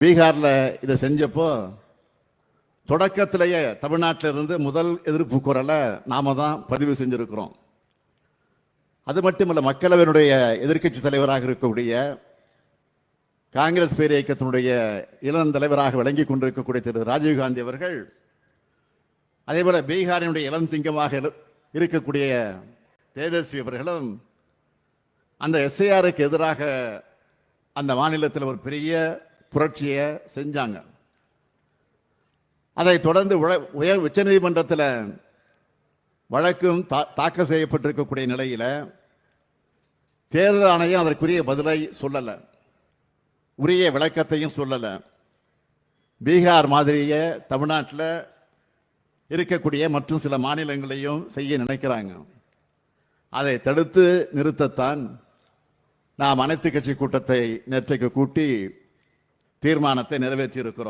பீகாரில் இதை செஞ்சப்போ தொடக்கத்திலேயே தமிழ்நாட்டில் இருந்து முதல் எதிர்ப்பு குரலை நாம தான் பதிவு செஞ்சிருக்கிறோம். அது மட்டுமல்ல, மக்களவையினுடைய எதிர்க்கட்சி தலைவராக இருக்கக்கூடிய காங்கிரஸ் பேர் இயக்கத்தினுடைய இளம் தலைவராக விளங்கி கொண்டிருக்கக்கூடிய திரு ராஜீவ்காந்தி அவர்கள், அதே போல பீகாரினுடைய இளம் சிங்கமாக இருக்கக்கூடிய தேஜஸ்வி அவர்களும் அந்த எஸ்ஐஆருக்கு எதிராக அந்த மாநிலத்தில் ஒரு பெரிய புரட்சியை செஞ்சாங்க. அதை தொடர்ந்து உச்சநீதிமன்றத்தில் வழக்கும் தாக்கல் செய்யப்பட்டிருக்கக்கூடிய நிலையில் தேர்தல் ஆணையம் அதற்குரிய பதிலை சொல்லலை, உரிய விளக்கத்தையும் சொல்லலை. பீகார் மாதிரியே தமிழ்நாட்டில் இருக்கக்கூடிய மற்றும் சில மாநிலங்களையும் செய்ய நினைக்கிறாங்க. அதை தடுத்து நிறுத்தத்தான் நாம் அனைத்து கட்சி கூட்டத்தை நேற்றைக்கு கூட்டி தீர்மானத்தை நிறைவேற்றி இருக்கிறோம்.